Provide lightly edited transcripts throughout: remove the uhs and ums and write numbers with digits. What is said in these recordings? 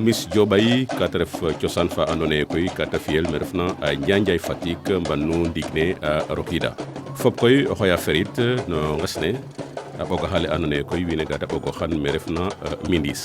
Miss Diobay kata ref cosaan fa andoona yee koy kata fi'el me refna a Njanjay Fatick mbannu ndiig ne a rokiida fop koy o xoya ferit no nges ne a ɓogax ale andoona yee koy wiin we ga da ɓogoxan me refna Mindis.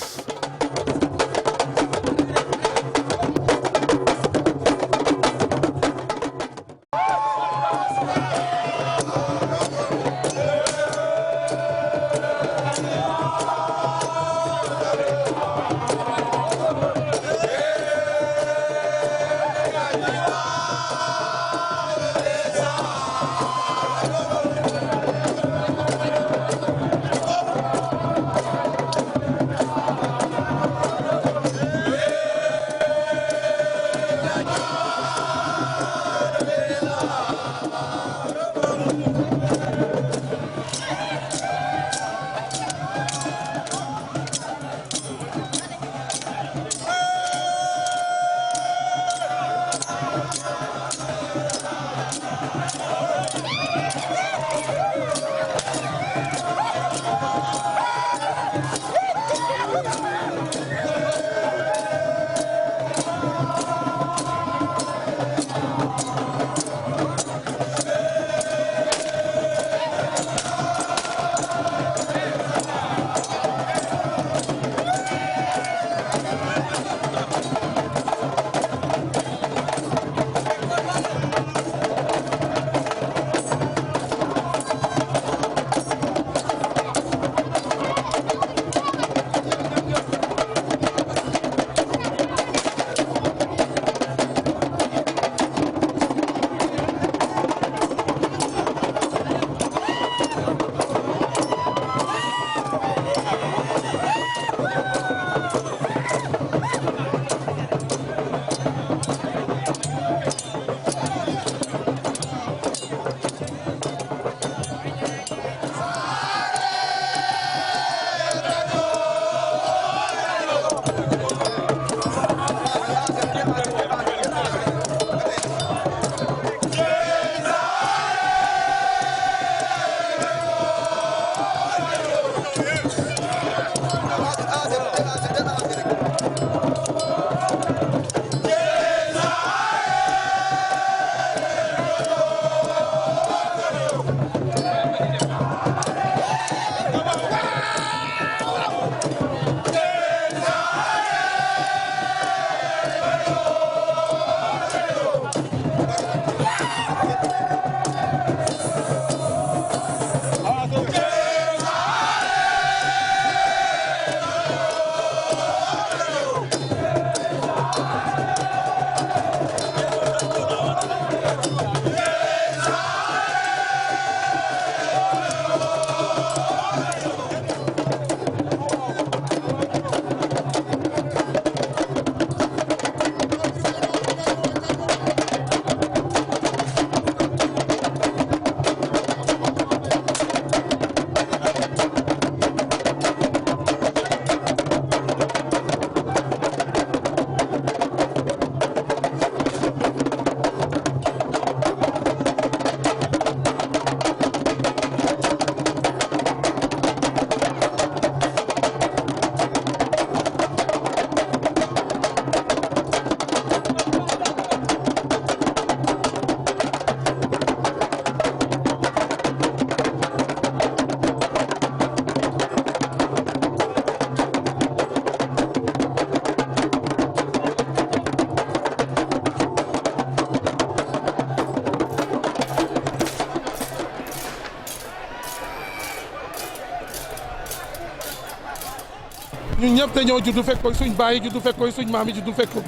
ñun ñëpp dañoo juddu fekk ko suñ baay juddu fekk ko suñ maam yi juddu fekk ko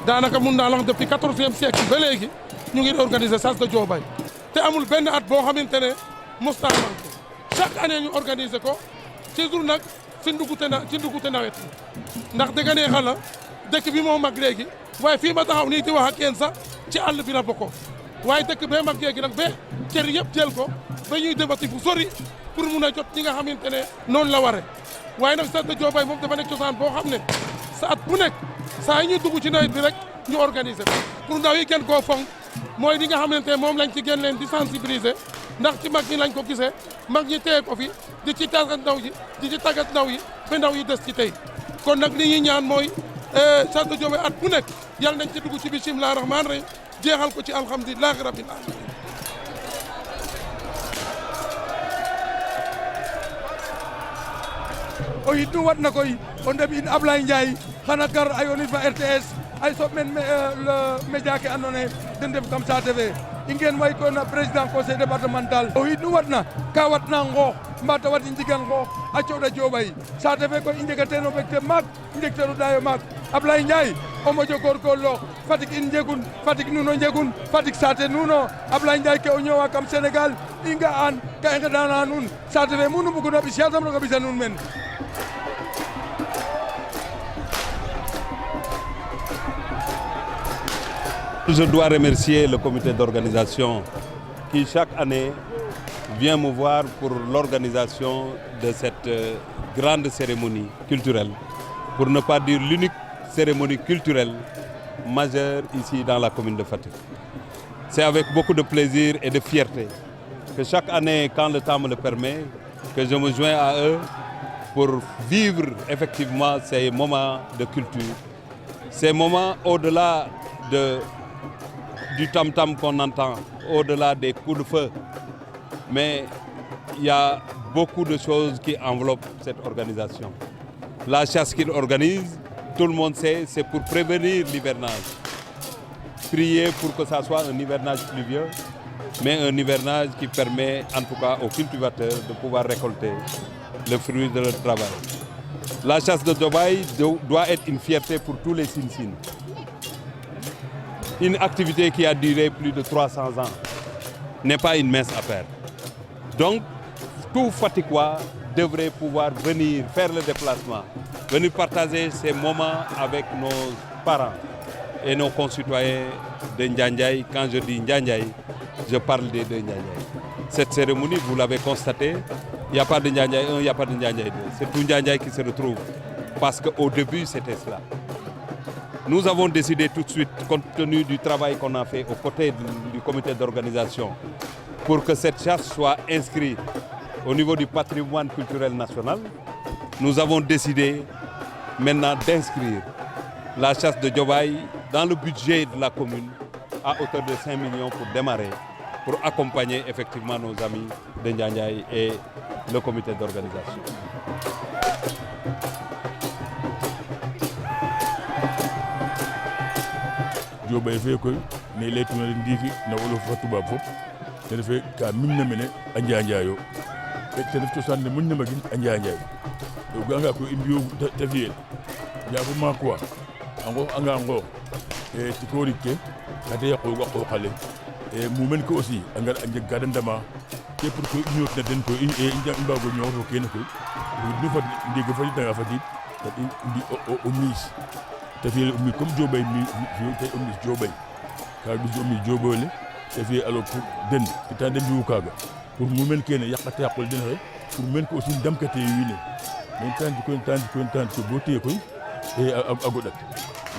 daanaka mun naa la wax depuis 14e siècle ba léegi ñu ngi organiser chasse de Diobay te amul benn at boo xamante ne mos naa manqué chaque année ñu organiser ko ci jour nag ci ndugute nawet ndax dëgg neexal la dëkk bi moo mag léegi waaye fii ma taxaw nii di wax ak yéen sax ci àll bi la bokk waaye dëkk bee mag léegi nag ba kër yëpp jël ko ba ñuy demati fu sori pour mun a jot ñi nga xamante ne noonu la ware waaye nag chasse de Diobay moom dafa nekk cosaan boo xam ne sa at bu nekk saa yi ñuy dugg ci nawet bi rek ñu organiser ko pour ndaw yi gën koo fonk mooy li nga xamante ne moom lañ ci gën leen di sensibiliser ndax ci mag ñi lañ ko gisee mag ñi téye ko fi di ci tàggat ndaw yi di ci tàggat ndaw yi ba ndaw yi des ci tey kon nag li ñuy ñaan mooy chasse de Diobaye at bu nekk yàlla nañ ci dugg ci bismillahir rahmanir rahim jeexal ko ci alhamdulillahi rabbil alamin. o yit nu watna koy o ndeɓ in Ablaye Ndiaye xana gar a yoonit fa RTS ay soɓ men le média ke andoona yee den ndef kam saate fe i ngeen way ko na président conseil départemental o xiid nu watna ka watna nqoox mbata wat i njigan nqoox a cooɗa Diobaye saate fe koy i njega teen o mbégte maak i njeg teen o daayo maak Ablaye Ndiaye o moƴo goorgoorloox Fatick in njegun Fatick nuun o njegun Fatick saate nuun o Ablaye Ndiaye ke o ñoowa kam Sénégal i nga'an ka i nqeɗana nuun saate fe mu nu mbuguna ɓis yasam roog a ɓisa nuun men. Je dois remercier le comité d'organisation qui chaque année vient me voir pour l'organisation de cette grande cérémonie culturelle, pour ne pas dire l'unique cérémonie culturelle majeure ici dans la commune de Fatick. C'est avec beaucoup de plaisir et de fierté que chaque année, quand le temps me le permet, que je me joins à eux pour vivre effectivement ces moments de culture, ces moments au-delà du tam-tam qu'on entend, au-delà des coups de feu. Mais il y a beaucoup de choses qui enveloppent cette organisation. La chasse qu'il organise, tout le monde sait, c'est pour prévenir l'hivernage. Prier pour que ça soit un hivernage pluvieux, mais un hivernage qui permet en tout cas aux cultivateurs de pouvoir récolter le fruit de leur travail. La chasse de Diobaye doit être une fierté pour tous les Sine-Sine. Une activité qui a duré plus de 300 ans n'est pas une mince affaire. Donc, tout Fatickois devrait pouvoir venir faire le déplacement, venir partager ces moments avec nos parents et nos concitoyens de Ndiandiaye. Quand je dis Ndiandiaye, je parle des deux Ndiandiaye. Cette cérémonie, vous l'avez constaté, il n'y a pas de Ndiandiaye 1, il n'y a pas de Ndiandiaye 2. C'est tout Ndiandiaye qui se retrouve. Parce qu'au début, c'était cela. Nous avons décidé tout de suite, compte tenu du travail qu'on a fait aux côtés du comité d'organisation, pour que cette chasse soit inscrite au niveau du patrimoine culturel national, nous avons décidé maintenant d'inscrire la chasse de Diobaye dans le budget de la commune à hauteur de 5 millions pour démarrer, pour accompagner effectivement nos amis de Ndiandiaye et le comité d'organisation. Diobaye fe koy ne leytuna ndiiki na wolof fa tubaab fop te refe ka mimna mene a Njanjayo te ref cosaan ne moƴna magin a Njanjay o ga'anga koy i mbiyo te fiyel yaafo maak wa a nqoox'anga nqoox tikoorik ke ka ta yaqooga qooq ale muumeen ke aussi a ngar a njeg ka da ndama te pour koy i ñootna den koy i mbaag o ñoox fo keene koy nu fad ndiig a fadidanga fadiid fat i mbi o miis te fiye o miis comme Diobaye fi'u te o miis Diobaye ka ɓis o miis Diobaye le te fiye alors pour den ta de mbi'u kaaga pour muumeen kene yaqate yaqol den xe pour muumeen ke aussi ndamkate wiin we mais ta ndikoy bo tiye koy a goɗat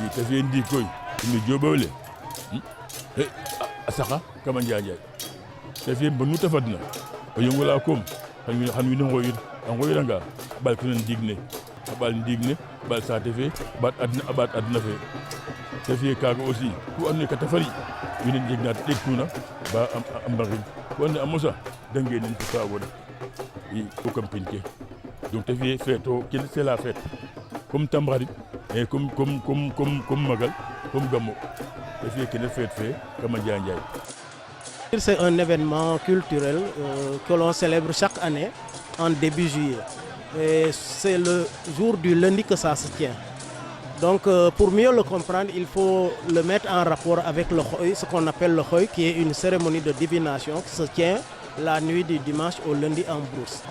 i te fiye ndiig koy o miis Diobaye le a saqa kama Njanjay te fiye mbanu te fadna o yongola koom xan wiin we a ngoyiranga a ɓaal kene ndiig ne a ɓaal ndiig ne a ɓaal saate fe a ɓaat adna fe te fiye kaaga aussi ku andoona yee kata fari wiin we njeg na te ɗeegtuna ba a mbaxin ku andoona yee a mosa da ngeenin fo ka woɗa i fo kam pin ke donc te fiye fête o kene c'est la fête comme Tamxarit et comme Magal comme Gammo te fiye kene fête fe kama Njanjay. C'est un événement culturel que l'on célèbre chaque année en début juillet. Et c'est le jour du lundi que ça se tient. Donc pour mieux le comprendre, il faut le mettre en rapport avec le Khoy, ce qu'on appelle le Khoy, qui est une cérémonie de divination qui se tient la nuit du dimanche au lundi en brousse.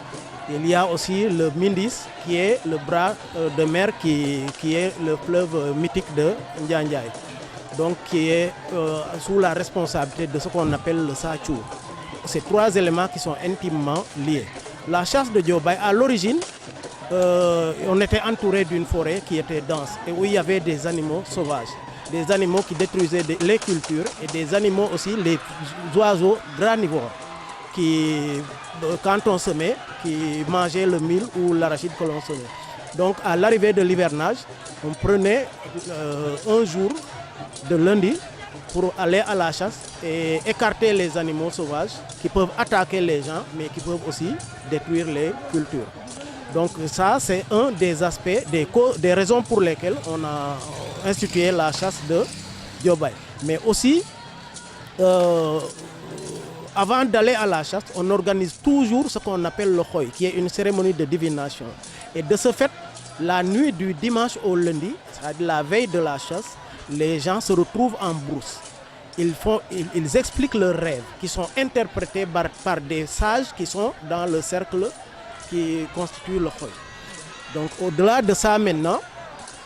Il y a aussi le Mindis, qui est le bras de mer qui est le fleuve mythique de Njanjay, donc qui est sous la responsabilité de ce qu'on appelle le Sachou. Ces trois éléments qui sont intimement liés. La chasse de Diobaye, à l'origine, on était entouré d'une forêt qui était dense et où il y avait des animaux sauvages, des animaux qui détruisaient les cultures et des animaux aussi, les oiseaux granivores, qui, quand on semait, qui mangeaient le mil ou l'arachide que l'on semait. Donc à l'arrivée de l'hivernage, on prenait un jour de lundi pour aller à la chasse et écarter les animaux sauvages qui peuvent attaquer les gens, mais qui peuvent aussi détruire les cultures. Donc ça, c'est un des aspects, des raisons pour lesquelles on a institué la chasse de Diobaye. Mais aussi, avant d'aller à la chasse, on organise toujours ce qu'on appelle le khoy, qui est une cérémonie de divination. Et de ce fait, la nuit du dimanche au lundi, c'est-à-dire la veille de la chasse, les gens se retrouvent en brousse. Ils expliquent leurs rêves qui sont interprétés par des sages qui sont dans le cercle qui constitue le khoy. Donc au-delà de ça maintenant,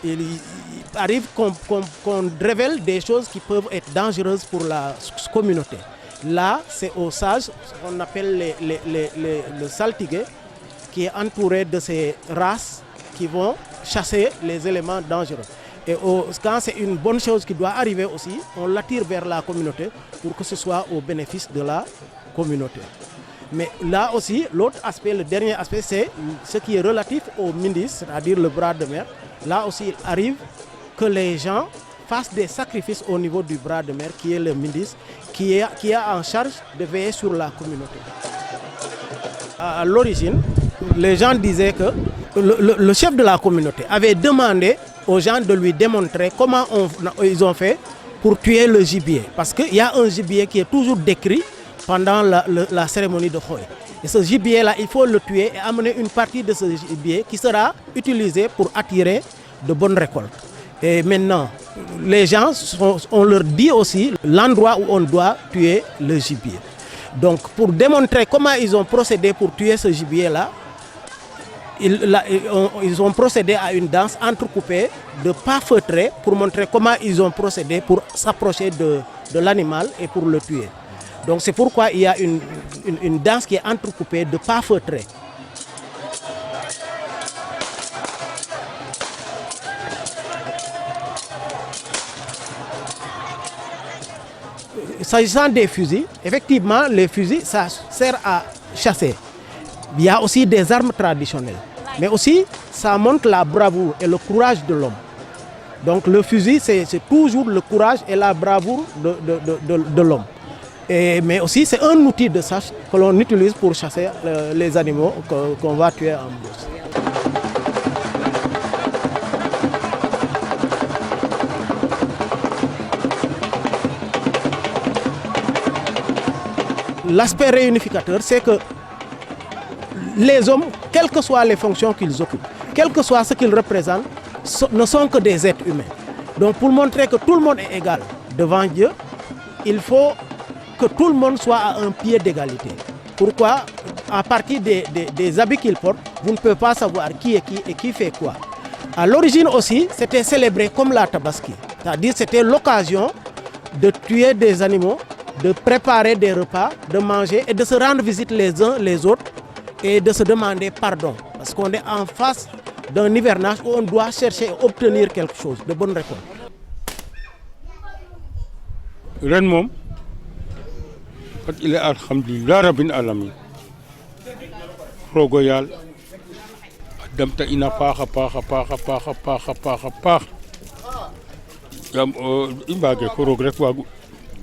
il arrive qu'on révèle des choses qui peuvent être dangereuses pour la communauté. Là, c'est aux sages, ce qu'on appelle le saltigué, qui est entouré de ces races qui vont chasser les éléments dangereux. Et quand c'est une bonne chose qui doit arriver aussi, on l'attire vers la communauté pour que ce soit au bénéfice de la communauté. Mais là aussi, l'autre aspect, le dernier aspect, c'est ce qui est relatif au Mindis, c'est-à-dire le bras de mer. Là aussi, il arrive que les gens fassent des sacrifices au niveau du bras de mer, qui est le Mindis, qui a en charge de veiller sur la communauté. À l'origine, les gens disaient que le chef de la communauté avait demandé aux gens de lui démontrer comment ils ont fait pour tuer le gibier. Parce qu'il y a un gibier qui est toujours décrit pendant la cérémonie de Khoy. Et ce gibier-là, il faut le tuer et amener une partie de ce gibier qui sera utilisé pour attirer de bonnes récoltes. Et maintenant, les gens, on leur dit aussi l'endroit où on doit tuer le gibier. Donc, pour démontrer comment ils ont procédé pour tuer ce gibier-là, ils ont procédé à une danse entrecoupée de pas feutrés pour montrer comment ils ont procédé pour s'approcher de l'animal et pour le tuer. Donc c'est pourquoi il y a une danse qui est entrecoupée de pas feutrés. S'agissant des fusils, effectivement, les fusils, ça sert à chasser. Il y a aussi des armes traditionnelles. Mais aussi, ça montre la bravoure et le courage de l'homme. Donc le fusil, c'est toujours le courage et la bravoure de l'homme. Mais aussi, c'est un outil de chasse que l'on utilise pour chasser les animaux qu'on va tuer en brousse. L'aspect réunificateur, c'est que les hommes, quelles que soient les fonctions qu'ils occupent, quel que soit ce qu'ils représentent, ne sont que des êtres humains. Donc pour montrer que tout le monde est égal devant Dieu, il faut que tout le monde soit à un pied d'égalité. Pourquoi? À partir des habits qu'ils portent, vous ne pouvez pas savoir qui est qui et qui fait quoi. À l'origine aussi, c'était célébré comme la Tabaski. C'est-à-dire c'était l'occasion de tuer des animaux, de préparer des repas, de manger et de se rendre visite les uns les autres et de se demander pardon. Parce qu'on est en face d'un hivernage où on doit chercher et obtenir quelque chose, de bonnes récoltes. ren moom fat il est alhamdulillah rabbil alamin rogo yaal a damta ina paax a paax yaam i mbaage ko roog rek waagu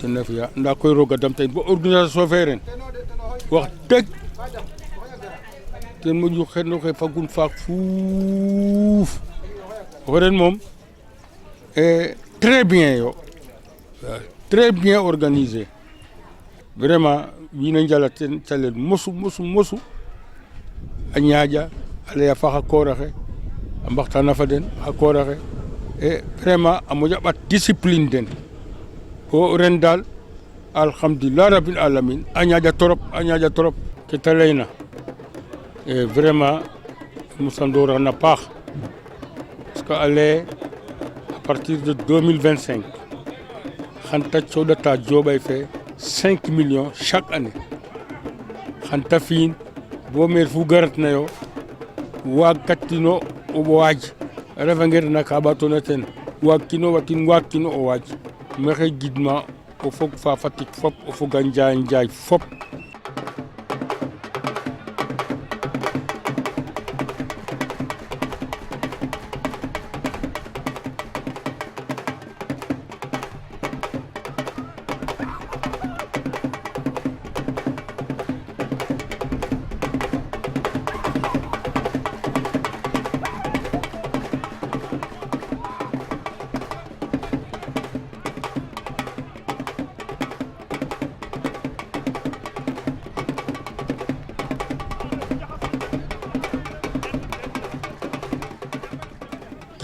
ten na fiya ndaa koy roog a damta in bo organisation fe ren wax dëgg ten moƴu xen oxe fagun faak fuuf o ren moom très bien yo très bien organisé vraiment wiin we njala ten calel mosu a ñaaƴa a laya fa xa koor axe a mbaxtaana fa den xa koor axe et vraiment a moƴa ɓat discipline den o ren daal alhamdulillah rabbil alamin a ñaaƴa trop ke ta layna et vraiment mosandoorana paax parce que a lay à partir de 2025 xan ta cooɗata Diobaye fe 5 millions chaque année xan ta fi'in bo maire fu garatna yo waagkatino o waaj a refange rena ka ɓaatona ten waagkino watin waagkino o waaj maxey gidma o fog fa Fatick fop o fog a Njaay fop.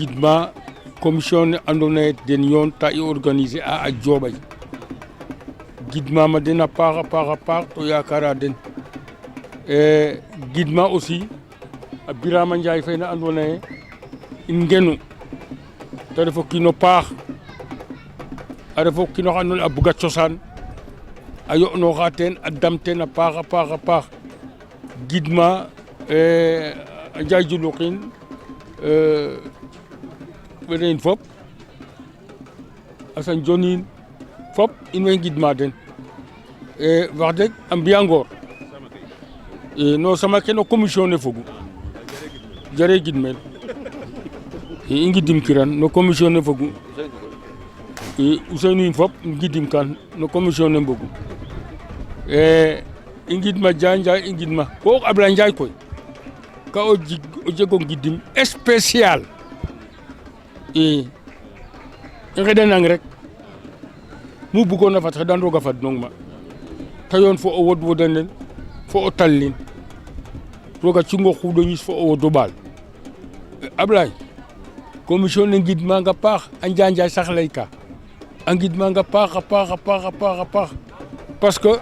gidma commission ne andoona yee den yoon ta i organiser a Diobay gidmama den a paax a paax to yakara den gidma aussi a Birama Ndiaye fe na andoona yee in ngenu te ref o kiin o paax a ref o kiin oxa andoona yee a buga cosaan a yo'nooxa teen a dam teen a paax a paax gidma a Ndiaye Diouloukhine wene in fop Assane Dione fop in way ngidma den wax deg a mbi'a ngoor no sama ke no commission ne fogu jare gidmel i ngidim kiran no commission ne fogu Ousseynou in fop ngidim kan no commission ne mbogu i ngidma Diagne i ngidma ko Ablaye Ndiaye koy ka o jego ngidim spécial i ngeɗanang rek mu bugoona fat xeɗan roog a fadnong ma ta yoon fo o wod wodanen fo o tallin roog a cungo xuuɗo ñis fo o wodo ɓaal Ablaye commission ne ngidmanga paax a Njanjaay sax layka a ngidmanga paax a paax parce que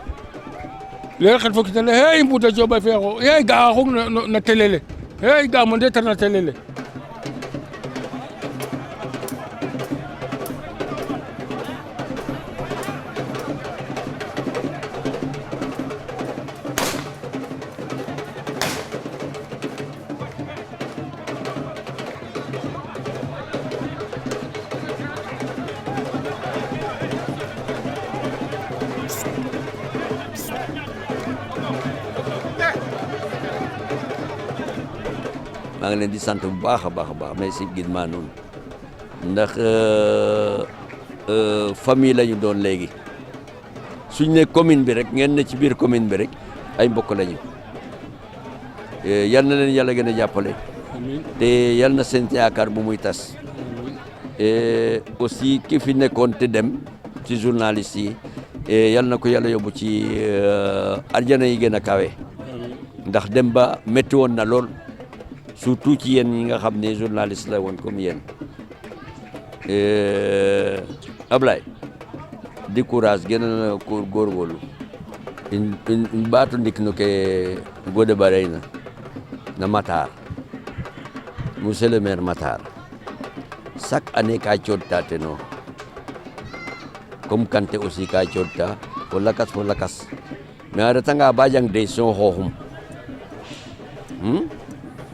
leer xet fo kita le hey mbuta Diobay fe xo hey ga'a xong na télé le hey ga mo ndetar na télé le maa ngi leen di sant bu baax a baax mais si gidma noonu ndax famille la ñu doon léegi suñ ne commune bi rek ngeen ne ci biir commune bi rek ay mbokk lañu yal na leen yàlla gën a jàppale te yal na seen yaakaar bu muy tas aussi ki fi nekkoon te dem ci journaliste yi yal na ko yàlla yóbbu ci arjana yi gën a kawe ndax dem ba métti woon na lool surtout ci yéen ñi nga xam ne journaliste la woon comme yéen Ablaye di courage gën a ko góorgóorlu in ɓaato ndik no ke gode bareyna na Matar monsieur le maire Matar chaque année ka cooɗta teno comme Kanté aussi ka cooɗta fo lakas mais a retanga ba jang décision xooxum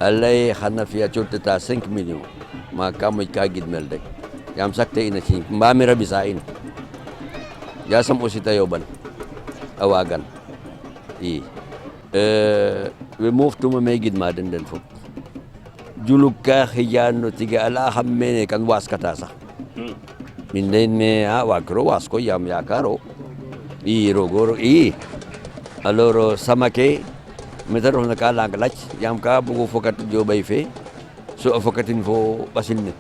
a lay xana fi'a cooɗtata 5 millions ma ka moƴ ka gidmel rek yaam sakte ina ci mbamira ɓisa in yasam aussi ta yoɓan a wagan i we moftuma me gidma den fop juluk ka xijano tige ala xam mene kan waskata sax min leyin me a wagiro waas koy yaam yakaro i rogo i alors sama ke mete refna ka lang lac yaam ka bugo fokat Diobay fe so a fokatin fo ɓasil ne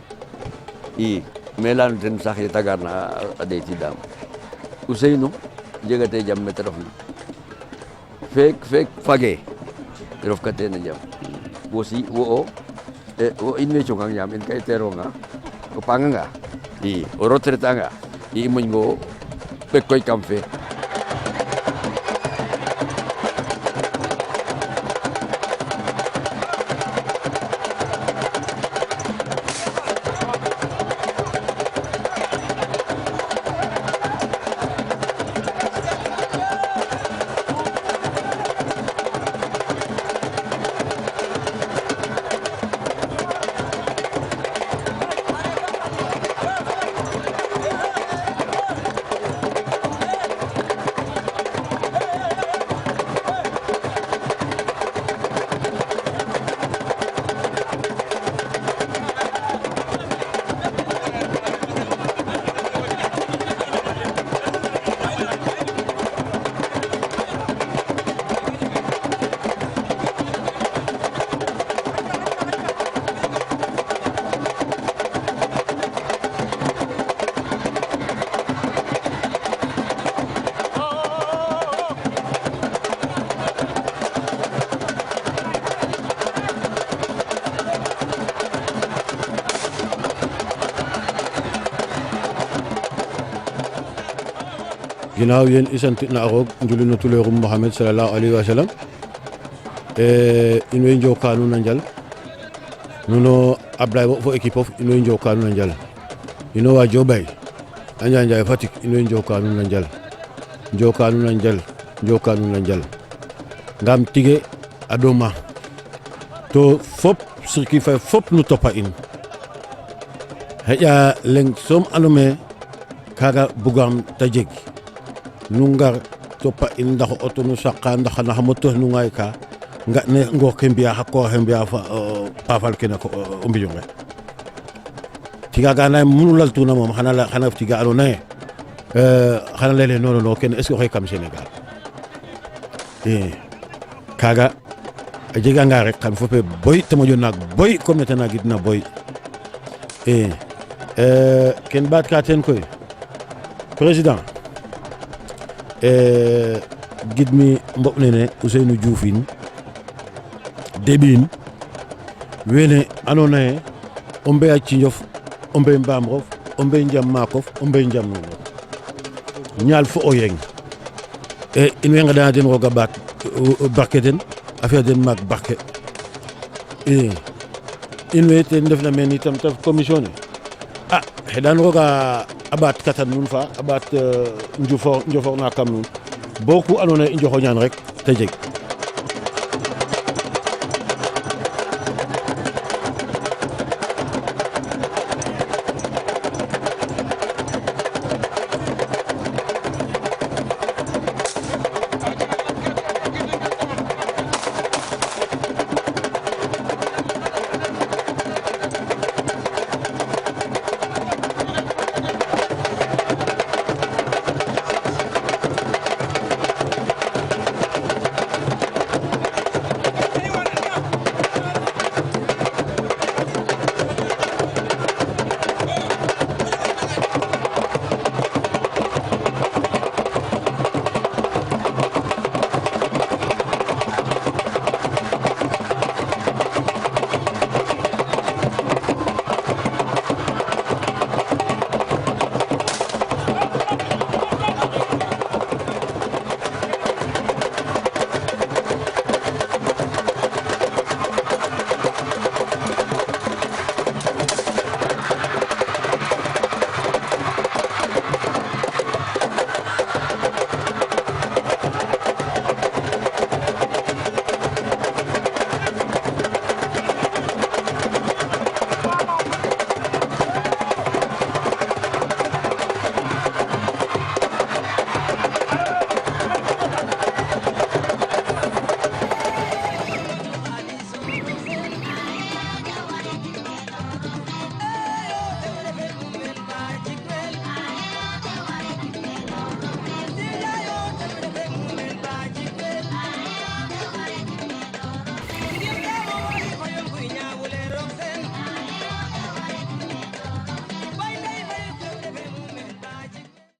i mais leyano ten sax ye ta garna a ɗeetidam Ousseynou jegate jam mete refna feek fage rof ka tena jam aussi wo in way cungang yaam in ka i teeronga o panganga i o retraite anga i moƴ ngo ɓek koy kam fe ginaaw yéen i santina a roog njuli no tuleerum Mohamed salallahu alayhi wa sallam in way njoka nuun a njal nuno Ablaye fo équipe of in way njoka nuun a njal ino wa Diobay a Njanjaay Fatick in way njoka nuun a njal njoka nuun a njal njoka nuun a njal ngam tige a ɗoma to fop circuit fe fop nu topa in xeƴa leng soom andoona yee kaaga bugaam ta jeg nu ngar topa in ndax auto nu saqa ndax naxa moto nu ŋaayka nga ne ngoor ke mbi'a xa koor xe mbi'a paafal kene o mbiñ onqe tiga ga andoona yee munu laltuna moom xana ref tiga andoona yee xana layel non kene est-ce que oxey kam Sénégal i kaaga a jeganga rek xan fopé boy te moƴo naak boy comme ne ta naagidna boy i ken ɓaat ka teen koy président gidmi mboɓ nene Ousseynou Diouf in deɓiin wene andoona yee o mbey a Cinjof o mbey Mbamrof o mbey Njam Maakof o mbey Njam Nuunof ñaal fo o yeng in way nqeɗana den roog a ɓaat barke den a fi'a den maak barke i in way ten ndefna meen itam ta commission ne a xeɗan roog a ɓaat katan nuun fa a ɓaat njofor na kam nuun bo ku andoona yee i njoxo ñaan rek ta jeg